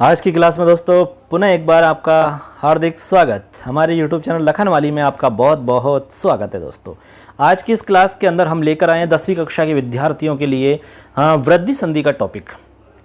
आज की क्लास में दोस्तों पुनः एक बार आपका हार्दिक स्वागत। हमारे YouTube चैनल लखनवाली में आपका बहुत बहुत स्वागत है दोस्तों। आज की इस क्लास के अंदर हम लेकर आए हैं 10वीं कक्षा के विद्यार्थियों के लिए वृद्धि संधि का टॉपिक।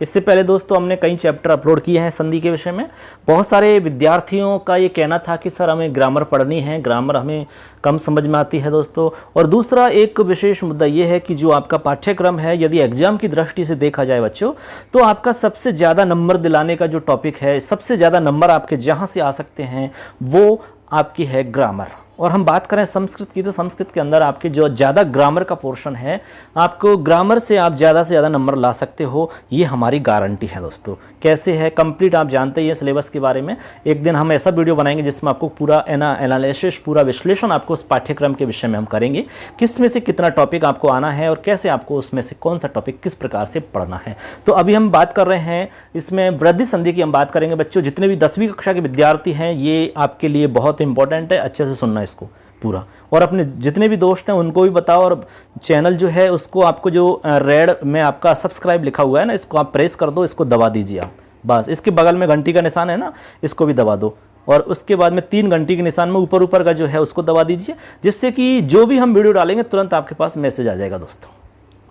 इससे पहले दोस्तों हमने कई चैप्टर अपलोड किए हैं संधि के विषय में। बहुत सारे विद्यार्थियों का ये कहना था कि सर हमें ग्रामर पढ़नी है, ग्रामर हमें कम समझ में आती है दोस्तों। और दूसरा एक विशेष मुद्दा ये है कि जो आपका पाठ्यक्रम है, यदि एग्जाम की दृष्टि से देखा जाए बच्चों, तो आपका सबसे ज़्यादा नंबर दिलाने का जो टॉपिक है, सबसे ज़्यादा नंबर आपके जहाँ से आ सकते हैं वो आपकी है ग्रामर। और हम बात करें संस्कृत की, तो संस्कृत के अंदर आपके जो ज़्यादा ग्रामर का पोर्शन है, आपको ग्रामर से आप ज़्यादा से ज़्यादा नंबर ला सकते हो, ये हमारी गारंटी है दोस्तों। कैसे है कंप्लीट आप जानते ही हैं सिलेबस के बारे में। एक दिन हम ऐसा वीडियो बनाएंगे जिसमें आपको पूरा एनालिसिस, पूरा विश्लेषण आपको उस पाठ्यक्रम के विषय में हम करेंगे, किस में से कितना टॉपिक आपको आना है और कैसे आपको उसमें से कौन सा टॉपिक किस प्रकार से पढ़ना है। तो अभी हम बात कर रहे हैं इसमें वृद्धि संधि की हम बात करेंगे बच्चों। जितने भी 10वीं कक्षा के विद्यार्थी हैं ये आपके लिए बहुत इंपॉर्टेंट है, अच्छे से सुनना इसको पूरा। और अपने जितने भी दोस्त हैं उनको भी बताओ। और चैनल जो है उसको आपको जो रेड में आपका सब्सक्राइब लिखा हुआ है ना, इसको आप प्रेस कर दो, इसको दबा दीजिए आप। बस इसके बगल में घंटी का निशान है ना, इसको भी दबा दो। और उसके बाद में 3 घंटी के निशान में ऊपर का जो है उसको दबा दीजिए, जिससे कि जो भी हम वीडियो डालेंगे तुरंत आपके पास मैसेज आ जाएगा दोस्तों।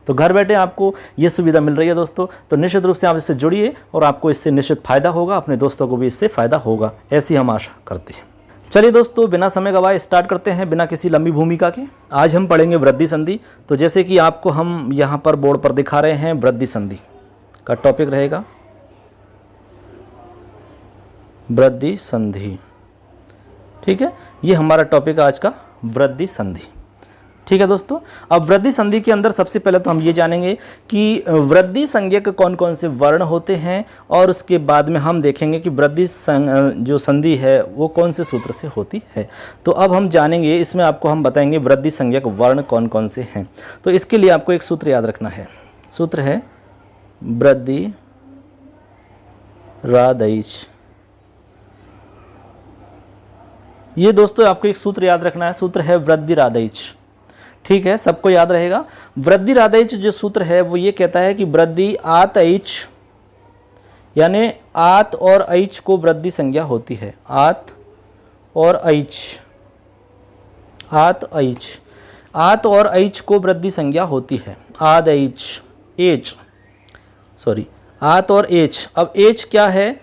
तो घर बैठे आपको ये सुविधा मिल रही है दोस्तों। तो निश्चित रूप से आप इससे जुड़िए और आपको इससे निश्चित फ़ायदा होगा, अपने दोस्तों को भी इससे फ़ायदा होगा, ऐसी हम आशा करते हैं। चलिए दोस्तों, बिना समय गवाए स्टार्ट करते हैं, बिना किसी लंबी भूमिका के। आज हम पढ़ेंगे वृद्धि संधि। तो जैसे कि आपको हम यहाँ पर बोर्ड पर दिखा रहे हैं, वृद्धि संधि का टॉपिक रहेगा वृद्धि संधि। ठीक है, ये हमारा टॉपिक आज का वृद्धि संधि। ठीक है दोस्तों, अब वृद्धि संधि के अंदर सबसे पहले तो हम ये जानेंगे कि वृद्धि संज्ञक कौन कौन से वर्ण होते हैं, और उसके बाद में हम देखेंगे कि वृद्धि जो संधि है वो कौन से सूत्र से होती है। तो अब हम जानेंगे, इसमें आपको हम बताएंगे वृद्धि संज्ञक वर्ण कौन कौन से हैं। तो इसके लिए आपको एक सूत्र याद रखना है। सूत्र है वृद्धि रादैच। ये दोस्तों आपको एक सूत्र याद रखना है, सूत्र है वृद्धि रादैच। ठीक है, सबको याद रहेगा। वृद्धि रादैच जो सूत्र है वो ये कहता है कि वृद्धि आत ऐच, यानी आत और ऐच को वृद्धि संज्ञा होती है। आत और ऐच, आत ऐच, आत और ऐच को वृद्धि संज्ञा होती है। आद ऐच, एच सॉरी, आत और एच। अब एच क्या है,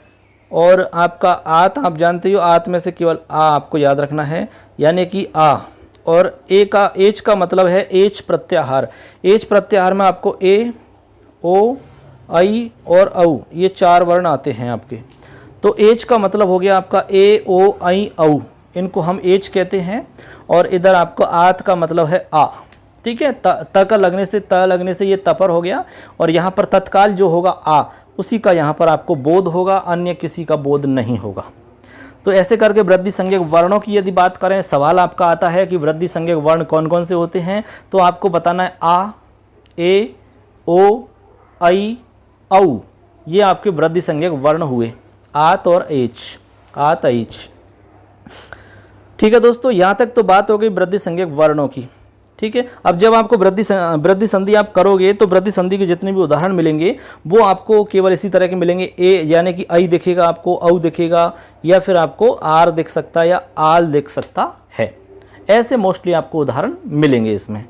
और आपका आत आप जानते हो, आत में से केवल आ आपको याद रखना है, यानी कि आ। और ए का, एच का मतलब है एच प्रत्याहार। एच प्रत्याहार में आपको ए, ओ, आई और औ, ये 4 वर्ण आते हैं आपके। तो एच का मतलब हो गया आपका ए, ओ, आई, औ, इनको हम एच कहते हैं। और इधर आपको आत का मतलब है आ। ठीक है, त का लगने से, त लगने से ये तपर हो गया, और यहाँ पर तत्काल जो होगा आ, उसी का यहाँ पर आपको बोध होगा, अन्य किसी का बोध नहीं होगा। तो ऐसे करके वृद्धि संज्ञक वर्णों की यदि बात करें, सवाल आपका आता है कि वृद्धि संज्ञक वर्ण कौन कौन से होते हैं, तो आपको बताना है आ, ए, ओ, आई, औ, ये आपके वृद्धि संज्ञक वर्ण हुए। आत और एच, आत एच। ठीक है दोस्तों, यहाँ तक तो बात हो गई वृद्धि संज्ञक वर्णों की। ठीक है, अब जब आपको वृद्धि संधि आप करोगे तो वृद्धि संधि के जितने भी उदाहरण मिलेंगे वो आपको केवल इसी तरह के मिलेंगे। ए यानी कि आई दिखेगा आपको, औ दिखेगा, या फिर आपको आर दिख सकता है, या आल दिख सकता है। ऐसे मोस्टली आपको उदाहरण मिलेंगे इसमें।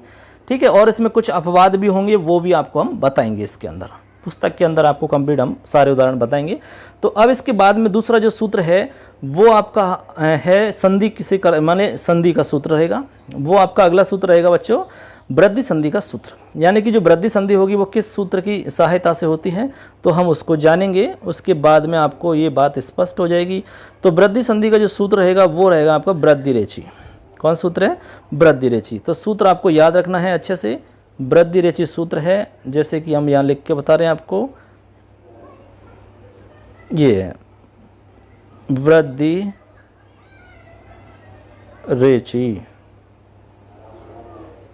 ठीक है, और इसमें कुछ अपवाद भी होंगे, वो भी आपको हम बताएंगे इसके अंदर। पुस्तक के अंदर आपको कंप्लीट हम सारे उदाहरण बताएंगे। तो अब इसके बाद में दूसरा जो सूत्र है वो आपका है संधि किसे कर, माने संधि का सूत्र रहेगा। वो आपका अगला सूत्र रहेगा बच्चों वृद्धि संधि का सूत्र। यानी कि जो वृद्धि संधि होगी वो किस सूत्र की सहायता से होती है, तो हम उसको जानेंगे। उसके बाद में आपको ये बात स्पष्ट हो जाएगी। तो वृद्धि संधि का जो सूत्र रहेगा वो रहेगा आपका वृद्धि रेचि। कौन सूत्र है? वृद्धि रेचि। तो सूत्र आपको याद रखना है अच्छे से। वृद्धि रेचि सूत्र है, जैसे कि हम यहाँ लिख के बता रहे हैं आपको, ये है वृद्धि रेचि।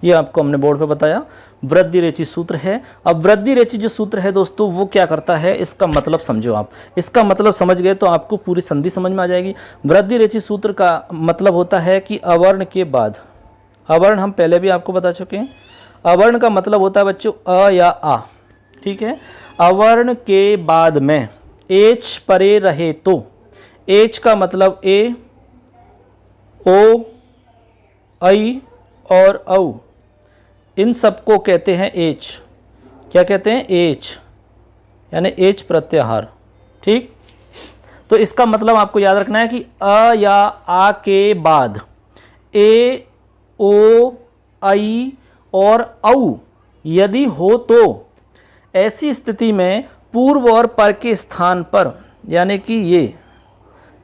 ये आपको हमने बोर्ड पे बताया, वृद्धि रेचि सूत्र है। अब वृद्धि रेचि जो सूत्र है दोस्तों वो क्या करता है, इसका मतलब समझो आप। इसका मतलब समझ गए तो आपको पूरी संधि समझ में आ जाएगी। वृद्धि रेचि सूत्र का मतलब होता है कि अवर्ण के बाद, अवर्ण हम पहले भी आपको बता चुके हैं, अवर्ण का मतलब होता है बच्चों अ या आ। ठीक है, अवर्ण के बाद में एच परे रहे तो, एच का मतलब ए, ओ, आई और औ, इन सबको कहते हैं एच। क्या कहते हैं? एच, यानी एच प्रत्याहार। ठीक, तो इसका मतलब आपको याद रखना है कि अ या आ के बाद ए, ओ, आई और औ यदि हो तो ऐसी स्थिति में पूर्व और पर के स्थान पर, यानी कि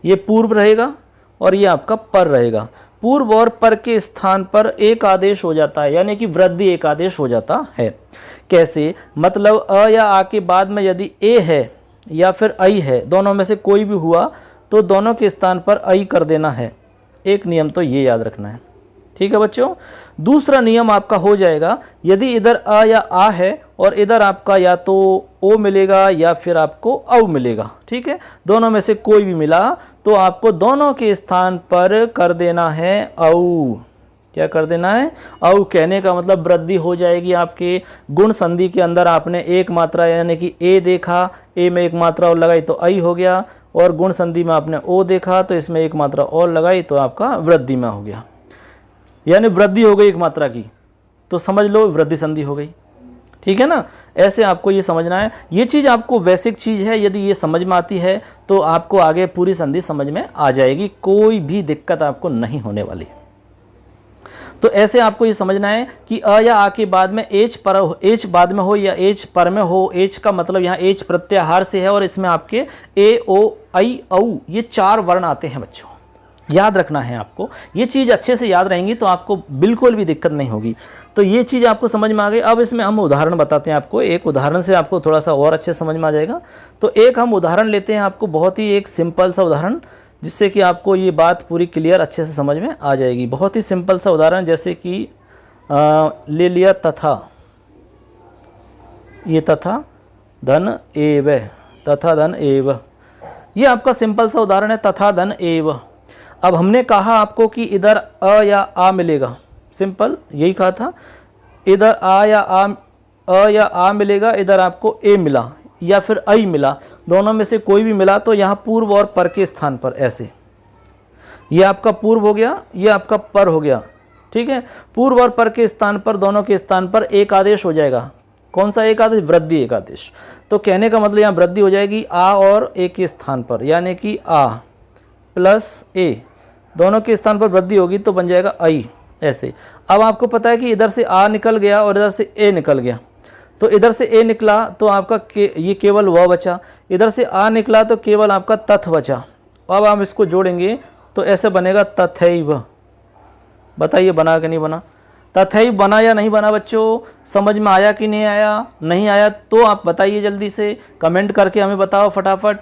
ये पूर्व रहेगा और ये आपका पर रहेगा, पूर्व और पर के स्थान पर एक आदेश हो जाता है, यानी कि वृद्धि एक आदेश हो जाता है। कैसे? मतलब अ या आ के बाद में यदि ए है या फिर आई है, दोनों में से कोई भी हुआ तो दोनों के स्थान पर आई कर देना है। एक नियम तो ये याद रखना है। ठीक है बच्चों। दूसरा नियम आपका हो जाएगा, यदि इधर अ या आ है और इधर आपका या तो ओ मिलेगा या फिर आपको औ मिलेगा। ठीक है, दोनों में से कोई भी मिला तो आपको दोनों के स्थान पर कर देना है औ। क्या कर देना है? औ। कहने का मतलब वृद्धि हो जाएगी आपके गुण संधि के अंदर। आपने एक मात्रा यानी कि ए देखा, ए में एक मात्रा और लगाई तो आई हो गया, और गुण संधि में आपने ओ देखा तो इसमें एक मात्रा और लगाई तो आपका वृद्धि में हो गया, यानी वृद्धि हो गई एक मात्रा की, तो समझ लो वृद्धि संधि हो गई। ठीक है ना, ऐसे आपको ये समझना है। ये चीज़ आपको बेसिक चीज़ है, यदि ये समझ में आती है तो आपको आगे पूरी संधि समझ में आ जाएगी, कोई भी दिक्कत आपको नहीं होने वाली। तो ऐसे आपको ये समझना है कि अ या आ के बाद में एच बाद में हो या एच पर में हो। एच का मतलब यहाँ एच प्रत्याहार से है और इसमें आपके ए, ओ, आई, औ ये 4 वर्ण आते हैं बच्चों, याद रखना है आपको। ये चीज़ अच्छे से याद रहेंगी तो आपको बिल्कुल भी दिक्कत नहीं होगी। तो ये चीज़ आपको समझ में आ गई। अब इसमें हम उदाहरण बताते हैं आपको, एक उदाहरण से आपको थोड़ा सा और अच्छे समझ में आ जाएगा। तो एक हम उदाहरण लेते हैं आपको, बहुत ही एक सिंपल सा उदाहरण, जिससे कि आपको ये बात पूरी क्लियर अच्छे से समझ में आ जाएगी। बहुत ही सिंपल सा उदाहरण, जैसे कि ले लिया तथा, ये तथा धन एव, तथा धन एव, ये आपका सिंपल सा उदाहरण है, तथा धन एव। अब हमने कहा आपको कि इधर अ या आ मिलेगा, सिंपल यही कहा था, इधर अ या आ मिलेगा, इधर आपको ए मिला या फिर आई मिला, दोनों में से कोई भी मिला तो यहाँ पूर्व और पर के स्थान पर ऐसे, ये आपका पूर्व हो गया, ये आपका पर हो गया। ठीक है, पूर्व और पर के स्थान पर, दोनों के स्थान पर एक आदेश हो जाएगा। कौन सा एक आदेश? वृद्धि एक आदेश। तो कहने का मतलब यहाँ वृद्धि हो जाएगी आ और ए के स्थान पर, यानी कि आ प्लस ए, दोनों के स्थान पर वृद्धि होगी तो बन जाएगा आई, ऐसे। अब आपको पता है कि इधर से आ निकल गया और इधर से ए निकल गया, तो इधर से ए निकला तो आपका ये केवल व बचा, इधर से आ निकला तो केवल आपका तथ बचा। अब आप इसको जोड़ेंगे तो ऐसे बनेगा तथैव। बताइए बना कि नहीं बना? तथैव बना या नहीं बना बच्चों? समझ में आया कि नहीं आया? नहीं आया तो आप बताइए जल्दी से, कमेंट करके हमें बताओ फटाफट,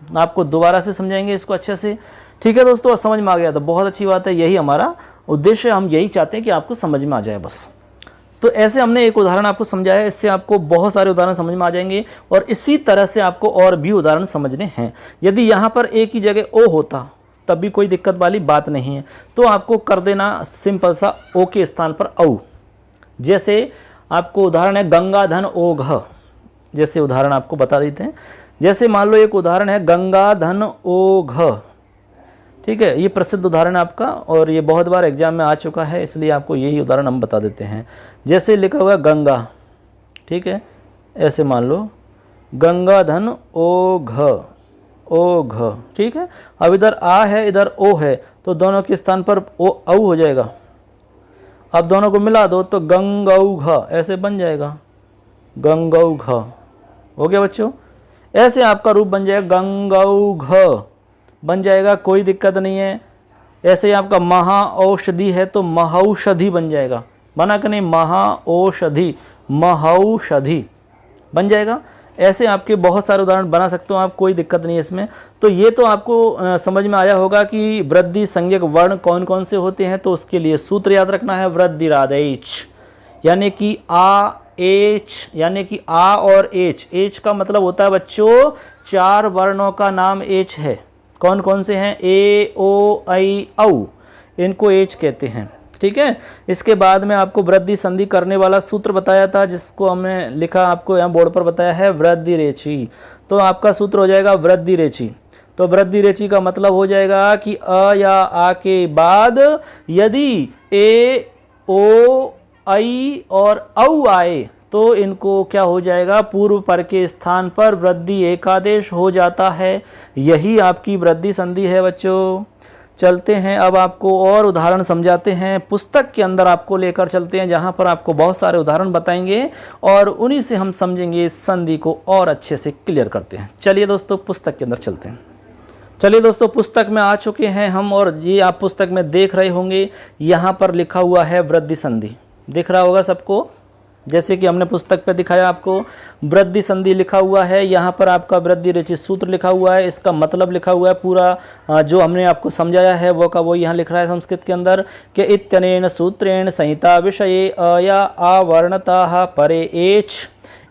आपको दोबारा से समझाएंगे इसको अच्छे से। ठीक है दोस्तों, और समझ में आ गया तो बहुत अच्छी बात है, यही हमारा उद्देश्य, हम यही चाहते हैं कि आपको समझ में आ जाए बस। तो ऐसे हमने एक उदाहरण आपको समझाया, इससे आपको बहुत सारे उदाहरण समझ में आ जाएंगे और इसी तरह से आपको और भी उदाहरण समझने हैं। यदि यहाँ पर ए की जगह ओ होता तब भी कोई दिक्कत वाली बात नहीं है, तो आपको कर देना सिंपल सा ओ के स्थान पर औ। जैसे आपको उदाहरण है गंगाधन ओघ, जैसे उदाहरण आपको बता देते हैं। जैसे मान लो एक उदाहरण है गंगाधन ओघ, ठीक है, ये प्रसिद्ध उदाहरण है आपका और ये बहुत बार एग्जाम में आ चुका है, इसलिए आपको यही उदाहरण हम बता देते हैं। जैसे लिखा हुआ गंगा, ठीक है, ऐसे मान लो गंगाधन ओघ, ओघ, ठीक है। अब इधर आ है, इधर ओ है, तो दोनों के स्थान पर ओ औ हो जाएगा। अब दोनों को मिला दो तो गंगौघ ऐसे बन जाएगा, गंगौघ हो गया बच्चों। ऐसे आपका रूप बन जाएगा, गंगौघ बन जाएगा, कोई दिक्कत नहीं है। ऐसे ही आपका महाऔषधि है तो महौषधि बन जाएगा, बना कि नहीं? महाऔषधि, महौषधि बन जाएगा। ऐसे आपके बहुत सारे उदाहरण बना सकते हो आप, कोई दिक्कत नहीं है इसमें। तो ये तो आपको समझ में आया होगा कि वृद्धि संज्ञक वर्ण कौन कौन से होते हैं। तो उसके लिए सूत्र याद रखना है, वृद्धिरादेश, यानी कि आ एच, यानी कि आ और एच। एच का मतलब होता है बच्चों 4 वर्णों का नाम एच है। कौन कौन से हैं? ए, ओ, आई, औ, इनको एच कहते हैं। ठीक है, इसके बाद में आपको वृद्धि संधि करने वाला सूत्र बताया था, जिसको हमने लिखा आपको यहाँ बोर्ड पर बताया है, वृद्धि रेची। तो आपका सूत्र हो जाएगा वृद्धि रेचि। तो वृद्धि रेचि का मतलब हो जाएगा कि अ या आ के बाद यदि ए ओ आई और औ आए तो इनको क्या हो जाएगा, पूर्व पर के स्थान पर वृद्धि एकादेश हो जाता है। यही आपकी वृद्धि संधि है बच्चों। चलते हैं अब आपको और उदाहरण समझाते हैं, पुस्तक के अंदर आपको लेकर चलते हैं जहां पर आपको बहुत सारे उदाहरण बताएंगे और उन्हीं से हम समझेंगे इस संधि को और अच्छे से क्लियर करते हैं। चलिए दोस्तों पुस्तक के अंदर चलते हैं। चलिए दोस्तों पुस्तक में आ चुके हैं हम और ये आप पुस्तक में देख रहे होंगे यहाँ पर लिखा हुआ है वृद्धि संधि, दिख रहा होगा सबको, जैसे कि हमने पुस्तक पे दिखाया आपको वृद्धि संधि लिखा हुआ है। यहाँ पर आपका वृद्धि रेचि सूत्र लिखा हुआ है, इसका मतलब लिखा हुआ है पूरा जो हमने आपको समझाया है वो का वो यहाँ लिख रहा है संस्कृत के अंदर कि इत्यनेन सूत्रेण संहिता विषये अया आवर्णता परे एच।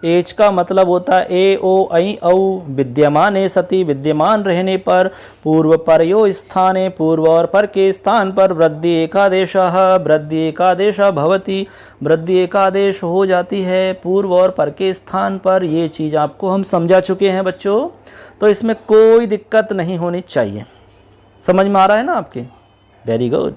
एच का मतलब होता है ए ओ ऐ औ, विद्यमान सति विद्यमान रहने पर, पूर्व परयो स्थाने पूर्व और पर के स्थान पर वृद्धि एकादेश भवति, वृद्धि एकादेश हो जाती है पूर्व और पर के स्थान पर। ये चीज़ आपको हम समझा चुके हैं बच्चों, तो इसमें कोई दिक्कत नहीं होनी चाहिए। समझ में आ रहा है ना आपके? वेरी गुड,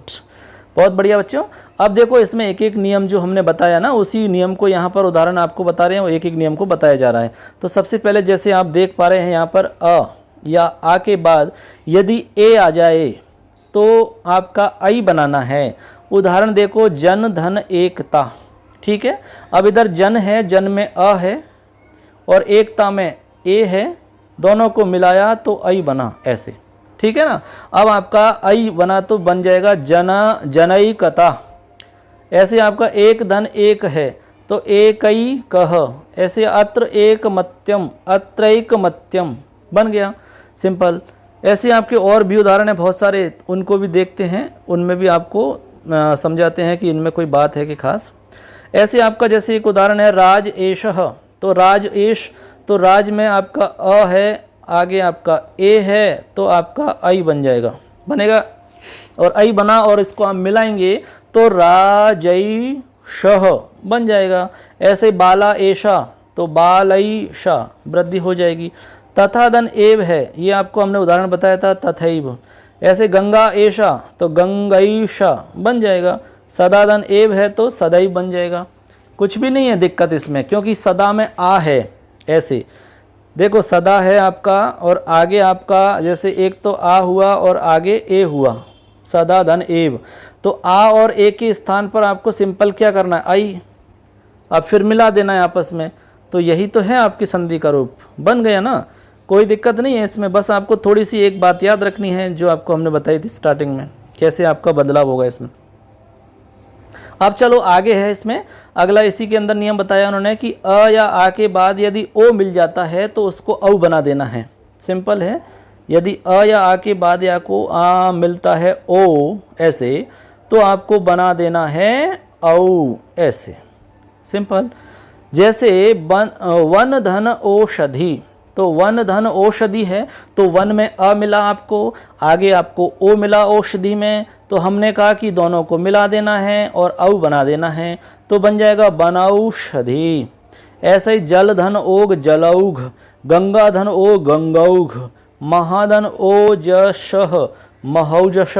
बहुत बढ़िया बच्चों। अब देखो इसमें एक एक नियम जो हमने बताया ना, उसी नियम को यहाँ पर उदाहरण आपको बता रहे हैं, वो एक एक नियम को बताया जा रहा है। तो सबसे पहले जैसे आप देख पा रहे हैं यहाँ पर अ या आ के बाद यदि ए आ जाए तो आपका आई बनाना है। उदाहरण देखो, जन धन एकता, ठीक है। अब इधर जन है, जन में अ है और एकता में ए है, दोनों को मिलाया तो आई बना, ऐसे, ठीक है ना। अब आपका आई बना तो बन जाएगा जनैकता। ऐसे आपका एक धन एक है तो एकई कह, ऐसे अत्र एक मत्यम अत्रैक मत्यम बन गया, सिंपल। ऐसे आपके और भी उदाहरण है बहुत सारे, उनको भी देखते हैं, उनमें भी आपको समझाते हैं कि इनमें कोई बात है कि खास। ऐसे आपका जैसे एक उदाहरण है राज एषः, तो राज एश, तो राज में आपका अ है, आगे आपका ए है तो आपका आई बन जाएगा, बनेगा। और आई बना और इसको हम मिलाएंगे तो राजई शह बन जाएगा। ऐसे बाला एशा तो बालई शाह, वृद्धि हो जाएगी। तथा धन एव है, ये आपको हमने उदाहरण बताया था, तथैव। ऐसे गंगा एशा तो गंगई शाह बन जाएगा। सदा धन एव है तो सदैव बन जाएगा। कुछ भी नहीं है दिक्कत इसमें, क्योंकि सदा में आ है। ऐसे देखो सदा है आपका और आगे आपका जैसे एक तो आ हुआ और आगे ए हुआ, सदा धन एव, तो आ और ए के स्थान पर आपको सिंपल क्या करना है, आई, अब फिर मिला देना है आपस में। तो यही तो है आपकी संधि का रूप, बन गया ना, कोई दिक्कत नहीं है इसमें। बस आपको थोड़ी सी एक बात याद रखनी है जो आपको हमने बताई थी स्टार्टिंग में, कैसे आपका बदलाव होगा इसमें। अब चलो आगे है इसमें अगला, इसी के अंदर नियम बताया उन्होंने कि अ या आ के बाद यदि ओ मिल जाता है तो उसको औ बना देना है। सिंपल है, यदि अ या आ के बाद या को आ मिलता है ओ ऐसे, तो आपको बना देना है औ ऐसे, सिंपल। जैसे वन धन औषधि, तो वन धन औषधि है तो वन में अ मिला आपको, आगे आपको ओ मिला औषधि में, तो हमने कहा कि दोनों को मिला देना है और औ बना देना है, तो बन जाएगा बनौषधि। ऐसे ही जल धन ओग जलौघ, गंगा धन ओ गंगौघ, महाधन ओ जशः महौजश,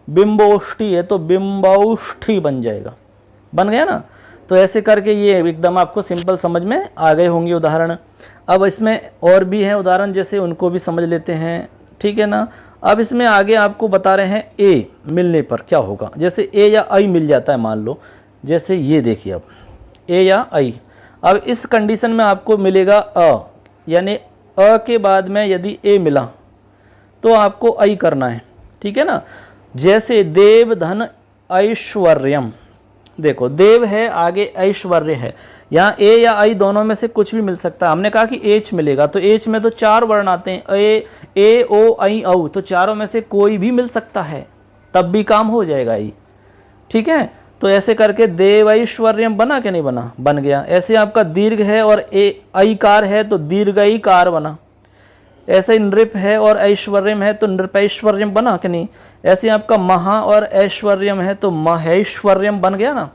बिंबोष्ठी है तो बिंबौष्ठी बन जाएगा, बन गया ना। तो ऐसे करके ये एकदम आपको सिंपल समझ में आ गए होंगे उदाहरण। अब इसमें और भी हैं उदाहरण, जैसे उनको भी समझ लेते हैं, ठीक है ना। अब इसमें आगे आपको बता रहे हैं ए मिलने पर क्या होगा। जैसे ए या आई मिल जाता है, मान लो जैसे ये देखिए, अब ए या आई, अब इस कंडीशन में आपको मिलेगा अ, यानी अ के बाद में यदि ए मिला तो आपको आई करना है, ठीक है ना। जैसे देव धन ऐश्वर्यम, देखो देव है आगे ऐश्वर्य है, यहाँ ए या आई दोनों में से कुछ भी मिल सकता है। हमने कहा कि एच मिलेगा, तो एच में तो चार वर्ण आते हैं, ए ओ आई औ, तो चारों में से कोई भी मिल सकता है, तब भी काम हो जाएगा ये, ठीक है। तो ऐसे करके देव ऐश्वर्यम बना कि नहीं बना, बन गया। ऐसे आपका दीर्घ है और ए ऐकार है तो दीर्घईकार बना। ऐसे नृप है और ऐश्वर्यम है तो नृपैश्वर्यम बना कि नहीं। ऐसे आपका महा और ऐश्वर्यम है तो महेश्वर्यम बन गया ना।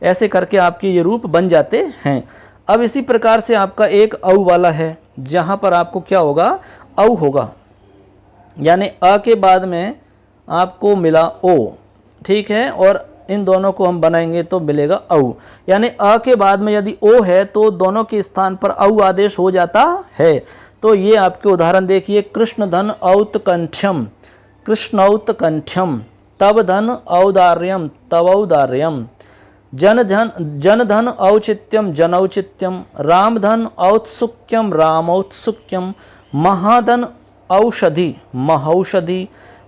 ऐसे करके आपके ये रूप बन जाते हैं। अब इसी प्रकार से आपका एक औ वाला है, जहाँ पर आपको क्या होगा, औ होगा, यानी अ के बाद में आपको मिला ओ, ठीक है, और इन दोनों को हम बनाएंगे तो मिलेगा औ, यानी अ के बाद में यदि ओ है तो दोनों के स्थान पर औ आदेश हो जाता है। तो ये आपके उदाहरण देखिए, कृष्ण धन औत्कंठ्यम, कृष्णौत कंठ्यम, तब धन औदार्यम, तवौदार्यम, जन धन औचित्यम, जनौचित्यम, राम धन औत्सुक्यम, रामौत्सुक्यम, महाधन औषधि, महौषधि,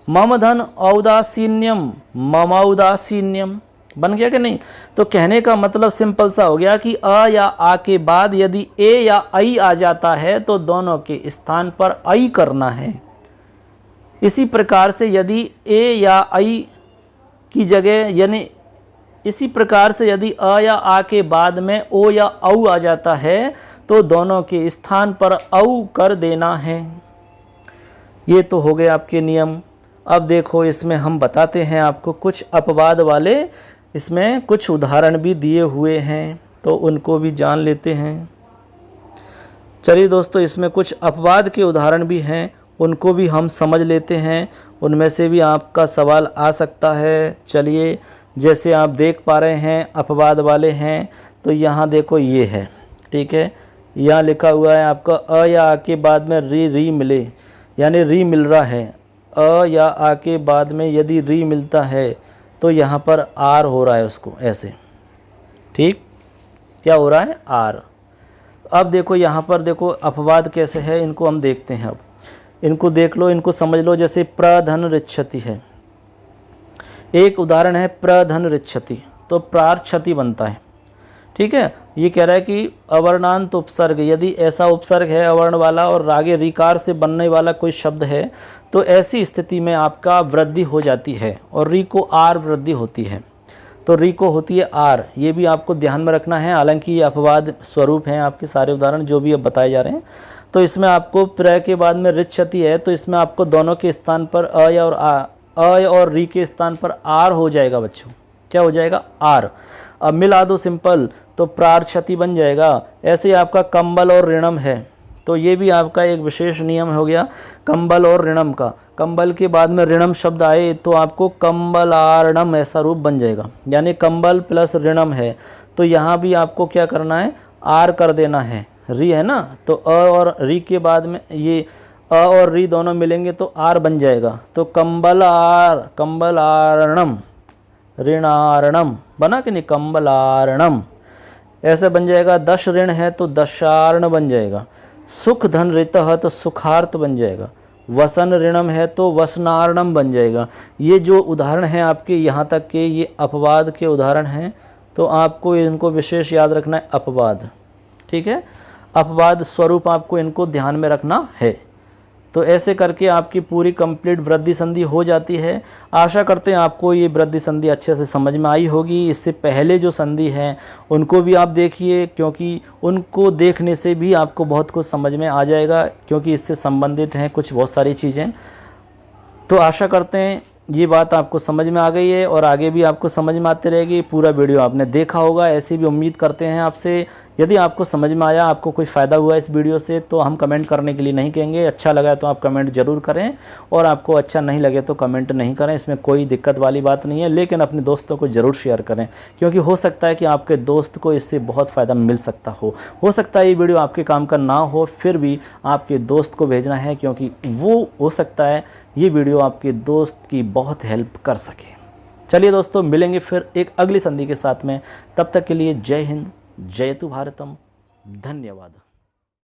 मम धन औदासीन्यम, ममौदासीन्यम। बन गया कि नहीं? तो कहने का मतलब सिंपल सा हो गया कि अ या आ के बाद यदि ए या आई आ जाता है तो दोनों के स्थान पर आई करना है। इसी प्रकार से यदि ए या आई की जगह, यानी इसी प्रकार से यदि अ या आ के बाद में ओ या औ आ जाता है तो दोनों के स्थान पर औ कर देना है। ये तो हो गए आपके नियम। अब देखो इसमें हम बताते हैं आपको कुछ अपवाद वाले, इसमें कुछ उदाहरण भी दिए हुए हैं तो उनको भी जान लेते हैं। चलिए दोस्तों, इसमें कुछ अपवाद के उदाहरण भी हैं, उनको भी हम समझ लेते हैं, उनमें से भी आपका सवाल आ सकता है। चलिए, जैसे आप देख पा रहे हैं अपवाद वाले हैं, तो यहाँ देखो ये है, ठीक है, यहाँ लिखा हुआ है आपका अ या आ के बाद में री मिले, यानी री मिल रहा है। अ या आ के बाद में यदि री मिलता है तो यहाँ पर आर हो रहा है उसको ऐसे, ठीक, क्या हो रहा है, आर। अब देखो यहाँ पर देखो अपवाद कैसे है, इनको हम देखते हैं। अब इनको देख लो, इनको समझ लो। जैसे प्रधन रिच्छति है, एक उदाहरण है प्रधन रिच्छति, तो प्रार क्षति बनता है, ठीक है। ये कह रहा है कि अवर्णांत उपसर्ग, यदि ऐसा उपसर्ग है अवर्ण वाला और आगे रिकार से बनने वाला कोई शब्द है तो ऐसी स्थिति में आपका वृद्धि हो जाती है और री को आर वृद्धि होती है, तो री को होती है आर। ये भी आपको ध्यान में रखना है, हालांकि ये अपवाद स्वरूप हैं आपके सारे उदाहरण जो भी अब बताए जा रहे हैं। तो इसमें आपको प्र के बाद में रिच्छति है, तो इसमें आपको दोनों के स्थान पर अ और री के स्थान पर आर हो जाएगा बच्चों, क्या हो जाएगा, आर। अब मिला दो सिंपल, तो प्रार क्षति बन जाएगा। ऐसे ही आपका कंबल और ऋणम है, तो ये भी आपका एक विशेष नियम हो गया कंबल और ऋणम का। कंबल के बाद में ऋणम शब्द आए तो आपको कंबलार्णम ऐसा रूप बन जाएगा, यानी कंबल प्लस ऋणम है तो यहाँ भी आपको क्या करना है, आर कर देना है, री है ना, तो अ और री के बाद में ये अ और री दोनों मिलेंगे तो आर बन जाएगा। तो कंबलार्णम, ऋणार्णम बना कि नहीं, कंबलार्णम ऐसे बन जाएगा। दश ऋण है तो दशार्ण बन जाएगा। सुख धन ऋत है तो सुखार्थ बन जाएगा। वसन ऋणम है तो वसनार्णम बन जाएगा। ये जो उदाहरण हैं आपके यहाँ तक के, ये अपवाद के उदाहरण हैं, तो आपको इनको विशेष याद रखना है, अपवाद, ठीक है, अपवाद स्वरूप आपको इनको ध्यान में रखना है। तो ऐसे करके आपकी पूरी कंप्लीट वृद्धि संधि हो जाती है। आशा करते हैं आपको ये वृद्धि संधि अच्छे से समझ में आई होगी। इससे पहले जो संधि हैं उनको भी आप देखिए, क्योंकि उनको देखने से भी आपको बहुत कुछ समझ में आ जाएगा, क्योंकि इससे संबंधित हैं कुछ बहुत सारी चीज़ें। तो आशा करते हैं ये बात आपको समझ में आ गई है और आगे भी आपको समझ में आती रहेगी। पूरा वीडियो आपने देखा होगा, ऐसी भी उम्मीद करते हैं आपसे। यदि आपको समझ में आया, आपको कोई फ़ायदा हुआ इस वीडियो से, तो हम कमेंट करने के लिए नहीं कहेंगे। अच्छा लगा तो आप कमेंट ज़रूर करें, और आपको अच्छा नहीं लगे तो कमेंट नहीं करें, इसमें कोई दिक्कत वाली बात नहीं है। लेकिन अपने दोस्तों को ज़रूर शेयर करें, क्योंकि हो सकता है कि आपके दोस्त को इससे बहुत फ़ायदा मिल सकता हो सकता है ये वीडियो आपके काम का ना हो, फिर भी आपके दोस्त को भेजना है, क्योंकि वो हो सकता है ये वीडियो आपके दोस्त की बहुत हेल्प कर सके। चलिए दोस्तों, मिलेंगे फिर एक अगली संधि के साथ में। तब तक के लिए जय हिंद, जयतु भारतम, धन्यवाद।